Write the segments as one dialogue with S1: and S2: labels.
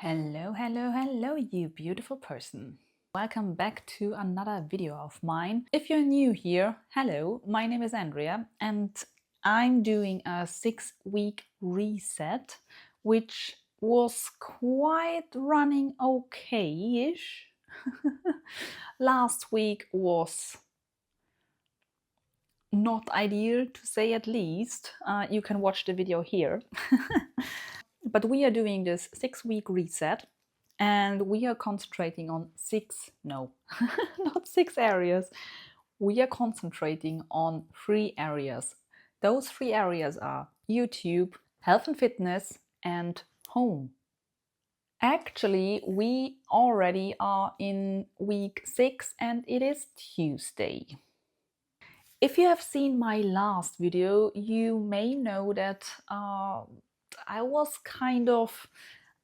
S1: Hello, hello, hello, you beautiful person. Welcome back to another video of mine. If you're new here, hello, my name is Andrea and I'm doing a 6-week reset, which was quite running okay-ish. Last week was not ideal, to say at least. You can watch the video here. But we are doing this 6-week reset and we are concentrating on not 6 areas. We are concentrating on 3 areas. Those 3 areas are YouTube, health and fitness, and home. Actually, we already are in week 6 and it is Tuesday. If you have seen my last video, you may know that I was kind of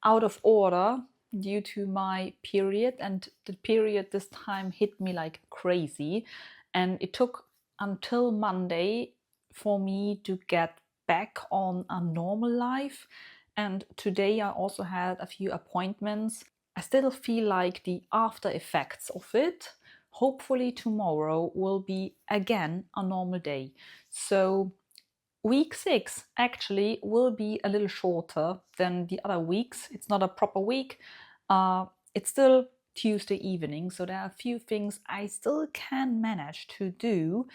S1: out of order due to my period, and the period this time hit me like crazy, and it took until Monday for me to get back on a normal life. And today I also had a few appointments. I still feel like the after effects of it. Hopefully tomorrow will be again a normal day. So week 6 actually will be a little shorter than the other weeks. It's not a proper week. It's still Tuesday evening, so there are a few things I still can manage to do.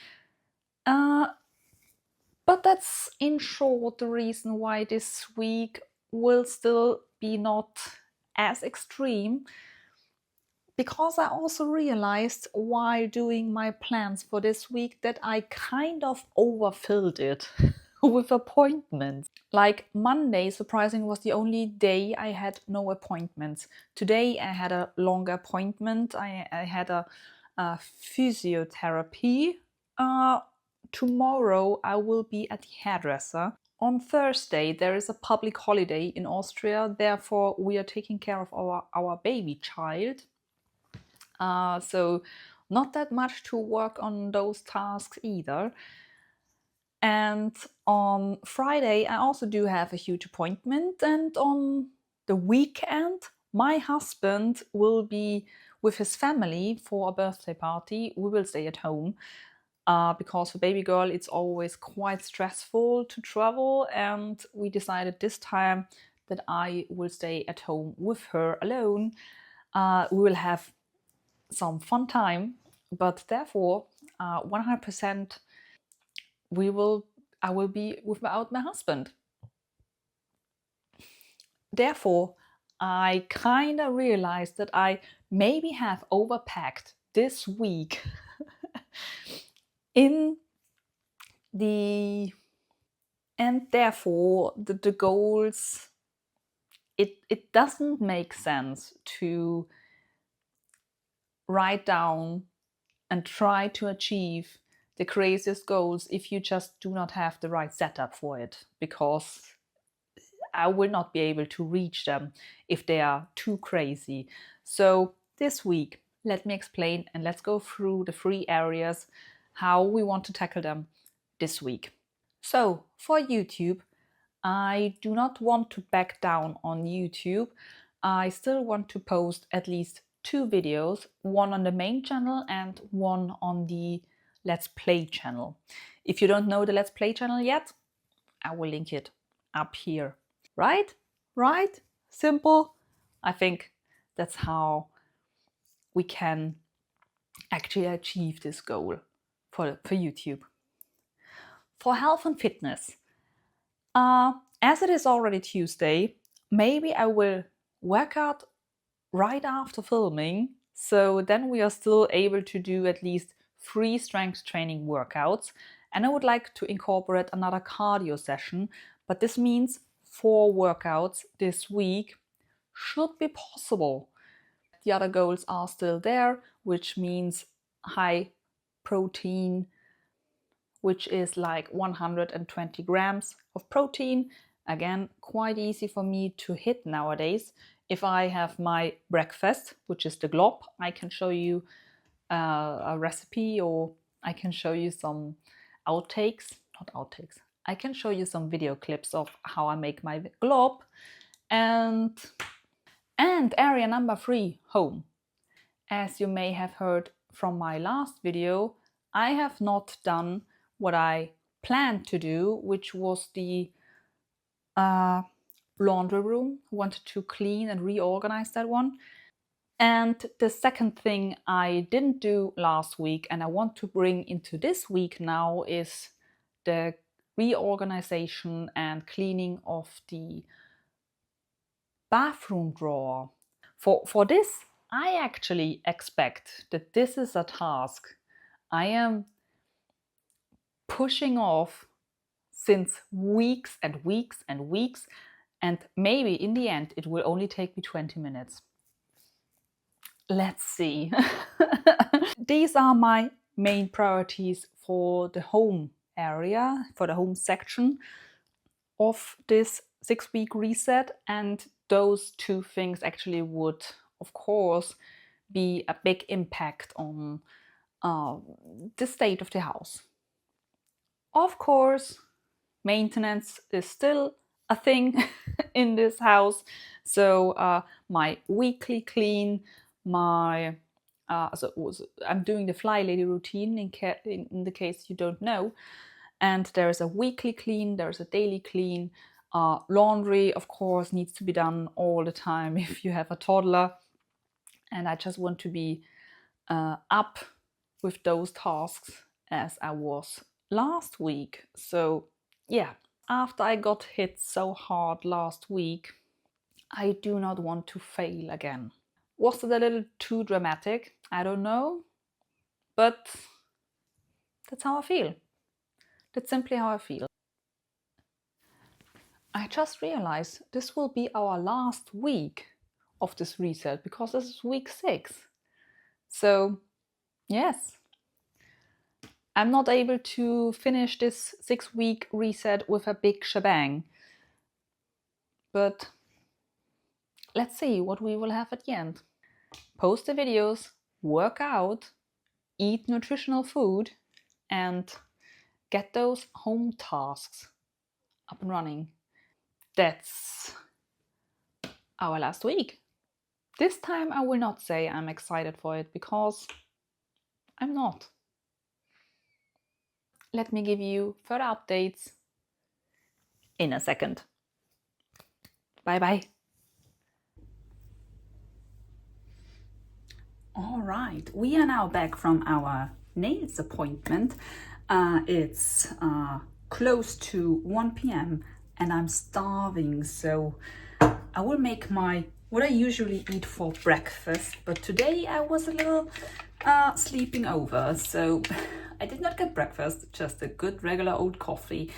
S1: But that's in short the reason why this week will still be not as extreme, because I also realized while doing my plans for this week that I kind of overfilled it with appointments. Like Monday, surprisingly, was the only day I had no appointments. Today I had a longer appointment. I had a physiotherapy. Tomorrow I will be at the hairdresser. On Thursday there is a public holiday in Austria, therefore we are taking care of our baby child. So not that much to work on those tasks either. And on Friday I also do have a huge appointment, and on the weekend my husband will be with his family for a birthday party. We will stay at home because for baby girl it's always quite stressful to travel, and we decided this time that I will stay at home with her alone. We will have some fun time, but therefore 100% I will be without my husband. Therefore I kind of realized that I maybe have overpacked this week in the and therefore the goals, it doesn't make sense to write down and try to achieve the craziest goals if you just do not have the right setup for it, because I will not be able to reach them if they are too crazy. So this week, let me explain and let's go through the 3 areas how we want to tackle them this week. So for YouTube, I do not want to back down on YouTube. I still want to post at least 2 videos, one on the main channel and one on the Let's Play channel. If you don't know the Let's Play channel yet, I will link it up here. Right? Right? Simple? I think that's how we can actually achieve this goal for YouTube. For health and fitness, as it is already Tuesday, maybe I will work out right after filming, so then we are still able to do at least 3 strength training workouts. And I would like to incorporate another cardio session, but this means 4 workouts this week should be possible. The other goals are still there, which means high protein, which is like 120 grams of protein. Again, quite easy for me to hit nowadays. If I have my breakfast, which is the glop, I can show you a recipe, or I can show you some outtakes, not outtakes. I can show you some video clips of how I make my glop. And And area number 3, home. As you may have heard from my last video, I have not done what I planned to do, which was the laundry room. I wanted to clean and reorganize that one. And the second thing I didn't do last week and I want to bring into this week now is the reorganization and cleaning of the bathroom drawer. For this, I actually expect that this is a task I am pushing off since weeks and weeks and weeks, and maybe in the end it will only take me 20 minutes. Let's see. These are my main priorities for the home area, for the home section of this 6-week reset, and those two things actually would, of course, be a big impact on the state of the house. Of course, maintenance is still a thing in this house, so my weekly clean, my I'm doing the Fly Lady routine in the case you don't know, and there's a weekly clean, there's a daily clean. Laundry, of course, needs to be done all the time if you have a toddler, and I just want to be up with those tasks as I was last week. So yeah, after I got hit so hard last week, I do not want to fail again. Was it a little too dramatic? I don't know, but that's how I feel. That's simply how I feel. I just realized this will be our last week of this reset because this is week 6. So yes, I'm not able to finish this 6-week reset with a big shebang. But let's see what we will have at the end. Post the videos, work out, eat nutritional food, and get those home tasks up and running. That's our last week. This time I will not say I'm excited for it because I'm not. Let me give you further updates in a second. Bye bye. All right, we are now back from our nails appointment. It's close to 1 p.m. and I'm starving, so I will make what I usually eat for breakfast, but today I was a little sleeping over, so I did not get breakfast, just a good regular old coffee.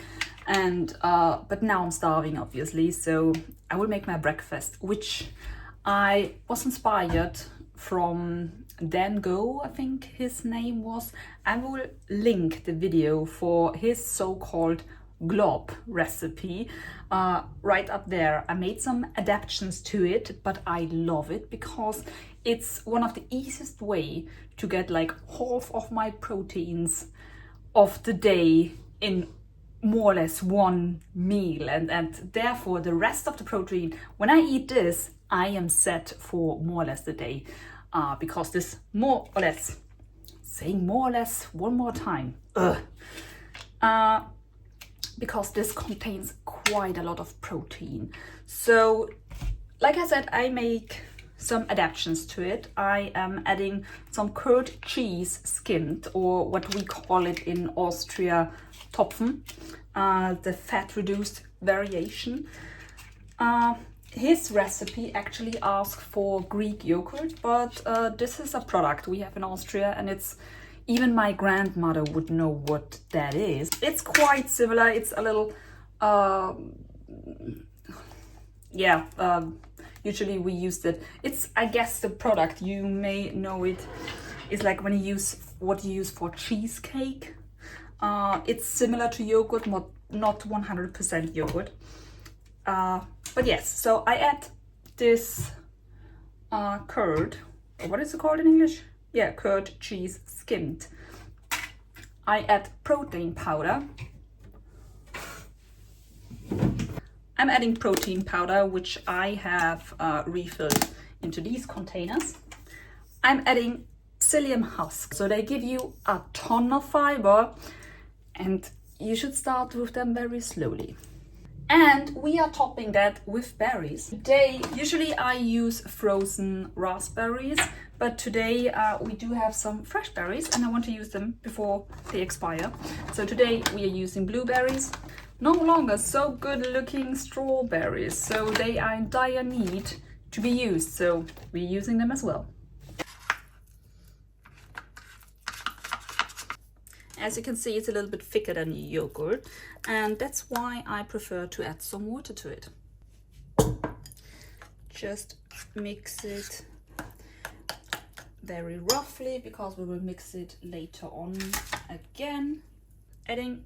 S1: And but now I'm starving, obviously, so I will make my breakfast, which I was inspired from Dan Go, I think his name was. I will link the video for his so-called glob recipe right up there. I made some adaptations to it, but I love it because it's one of the easiest way to get like half of my proteins of the day in more or less one meal, and therefore the rest of the protein, when I eat this, I am set for more or less the day, because this more or less, saying more or less one more time, because this contains quite a lot of protein. So like I said, I make some adaptations to it. I am adding some curd cheese skimmed, or what we call it in Austria, Topfen, the fat reduced variation. His recipe actually asks for Greek yogurt, but this is a product we have in Austria, and it's, even my grandmother would know what that is. It's quite similar. It's a little, usually we use it. It's, I guess, the product, you may know it, is like when you use what you use for cheesecake. It's similar to yogurt, not 100% yogurt. But yes, so I add this curd, or what is it called in English? Yeah, curd cheese skimmed. I add protein powder. I'm adding protein powder, which I have refilled into these containers. I'm adding psyllium husk, so they give you a ton of fiber, and you should start with them very slowly. And we are topping that with berries. Today, usually I use frozen raspberries, but today we do have some fresh berries and I want to use them before they expire. So today we are using blueberries. No longer so good looking strawberries, so they are in dire need to be used, so we're using them as well. As you can see, it's a little bit thicker than yogurt, and that's why I prefer to add some water to it. Just mix it very roughly, because we will mix it later on again. Adding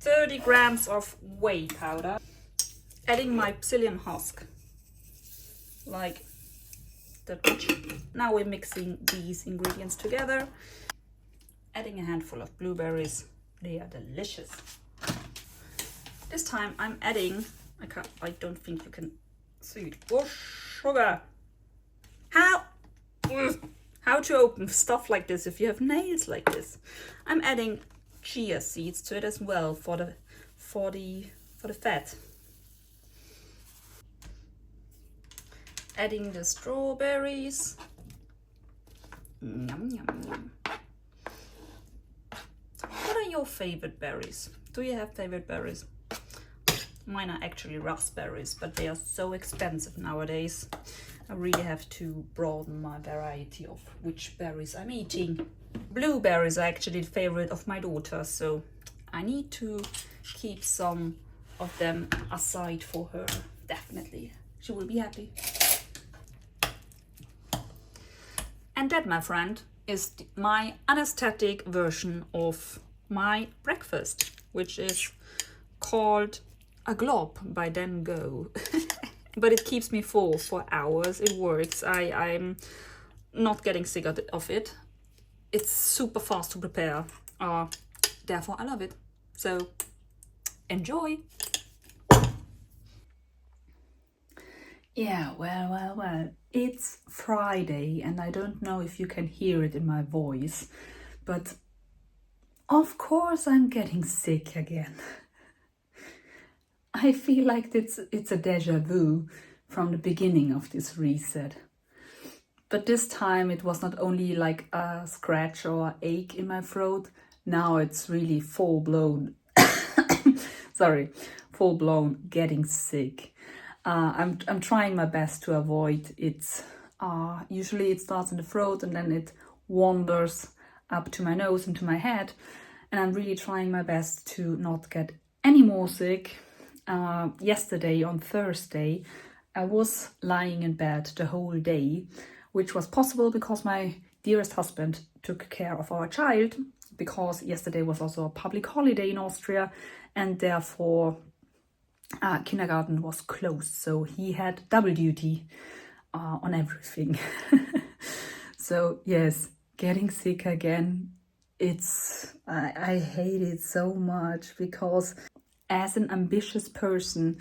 S1: 30 grams of whey powder. Adding my psyllium husk, like that much. Now we're mixing these ingredients together. Adding a handful of blueberries. They are delicious. This time I'm adding, I don't think you can see it, sugar. How to open stuff like this if you have nails like this? I'm adding chia seeds to it as well for the fat. Adding the strawberries. Yum, yum, yum. What are your favorite berries? Do you have favorite berries? Mine are actually raspberries, but they are so expensive nowadays. I really have to broaden my variety of which berries I'm eating. Blueberries are actually the favorite of my daughter, so I need to keep some of them aside for her. Definitely. She will be happy. And that, my friend, is my anesthetic version of my breakfast, which is called a glob by Then Go. But it keeps me full for hours. It works. I'm not getting sick of it. It's super fast to prepare. Therefore, I love it. So, enjoy. Yeah, well. It's Friday, and I don't know if you can hear it in my voice, but of course I'm getting sick again. I feel like it's a déjà vu from the beginning of this reset. But this time it was not only like a scratch or ache in my throat. Now it's really full-blown, full-blown getting sick. I'm trying my best to avoid it. Usually it starts in the throat and then it wanders up to my nose and to my head. And I'm really trying my best to not get any more sick. Yesterday, on Thursday, I was lying in bed the whole day, which was possible because my dearest husband took care of our child, because yesterday was also a public holiday in Austria, and therefore kindergarten was closed, so he had double duty on everything. So yes, getting sick again, I hate it so much, because as an ambitious person,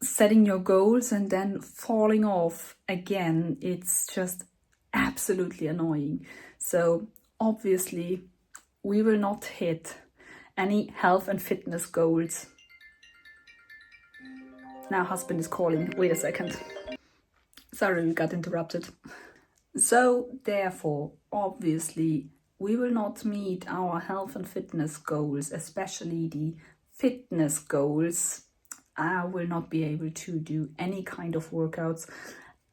S1: setting your goals and then falling off again, it's just absolutely annoying. So obviously we will not hit any health and fitness goals. Now husband is calling. Wait a second. Sorry, we got interrupted. So therefore, obviously, we will not meet our health and fitness goals, especially the fitness goals. I will not be able to do any kind of workouts.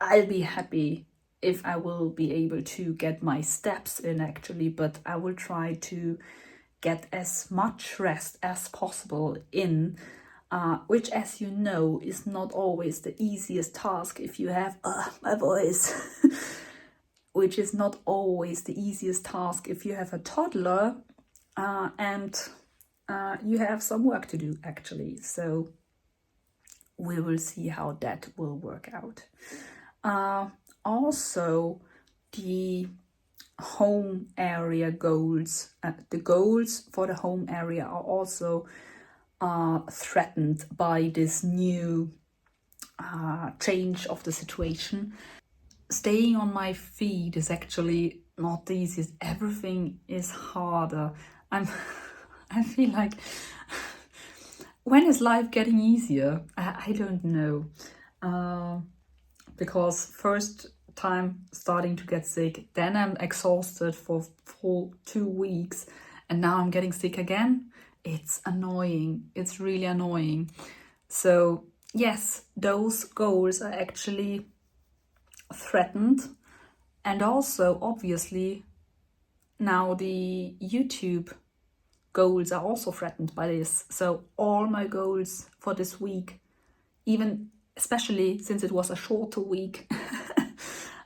S1: I'll be happy if I will be able to get my steps in, actually, but I will try to get as much rest as possible in, which, as you know, is not always the easiest task if you have my voice. Which is not always the easiest task if you have a toddler and you have some work to do, actually. So we will see how that will work out. Also, the home area goals, the goals for the home area are also threatened by this new change of the situation. Staying on my feet is actually not the easiest. Everything is harder. I feel like, when is life getting easier? I don't know. Because first time starting to get sick, then I'm exhausted for 2 weeks, and now I'm getting sick again. It's annoying. It's really annoying. So yes, those goals are actually threatened, and also obviously now the YouTube goals are also threatened by this. So all my goals for this week, even especially since it was a shorter week,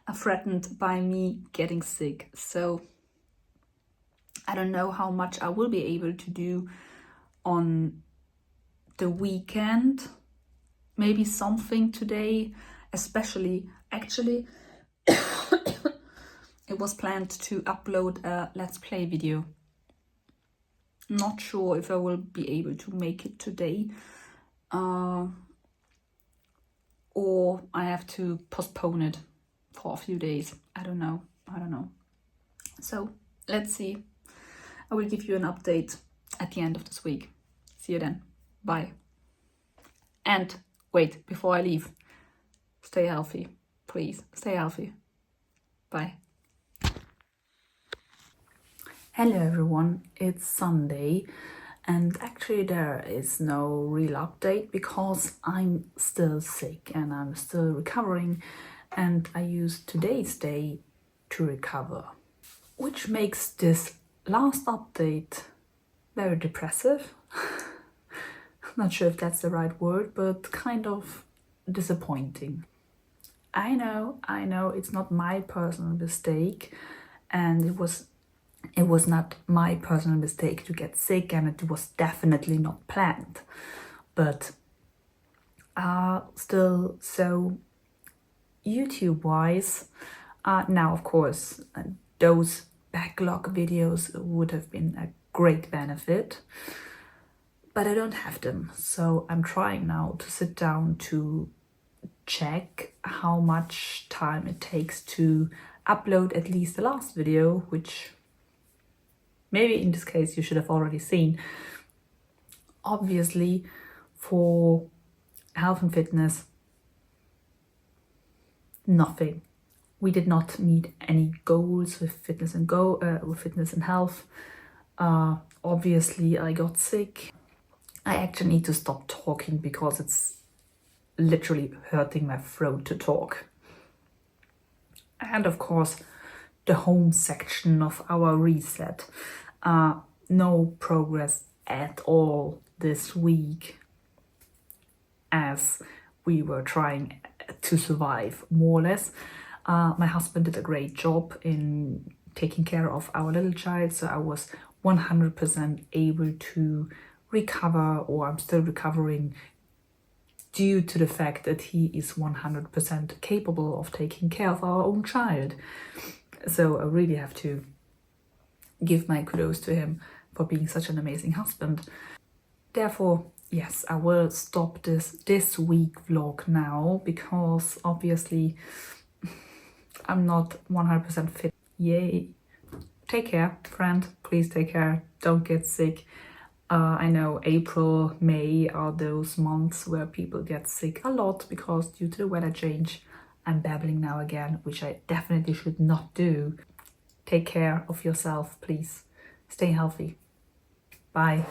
S1: are threatened by me getting sick. So I don't know how much I will be able to do on the weekend. Maybe something today, especially actually it was planned to upload a Let's Play video. Not sure if I will be able to make it today, or I have to postpone it for a few days. I don't know. So let's see. I will give you an update at the end of this week. See you then. Bye. And wait, before I leave, stay healthy. Please, stay healthy. Bye. Hello everyone, it's Sunday, and actually there is no real update because I'm still sick and I'm still recovering, and I used today's day to recover, which makes this last update very depressive. Not sure if that's the right word, but kind of disappointing. I know, it's not my personal mistake, and it was not my personal mistake to get sick, and it was definitely not planned. But still, so YouTube-wise, now of course, those backlog videos would have been a great benefit, but I don't have them. So I'm trying now to sit down to check how much time it takes to upload at least the last video, which maybe in this case you should have already seen. Obviously, for health and fitness, nothing. We did not meet any goals with fitness and health. Obviously, I got sick. I actually need to stop talking because it's literally hurting my throat to talk. And of course, the home section of our reset. No progress at all this week, as we were trying to survive, more or less. My husband did a great job in taking care of our little child, so I was 100% able to recover, or I'm still recovering, due to the fact that he is 100% capable of taking care of our own child. So I really have to give my kudos to him for being such an amazing husband. Therefore, yes, I will stop this week vlog now, because obviously I'm not 100% fit. Yay. Take care, friend. Please take care. Don't get sick. I know April, May are those months where people get sick a lot because due to the weather change. I'm babbling now again, which I definitely should not do. Take care of yourself, please. Stay healthy. Bye.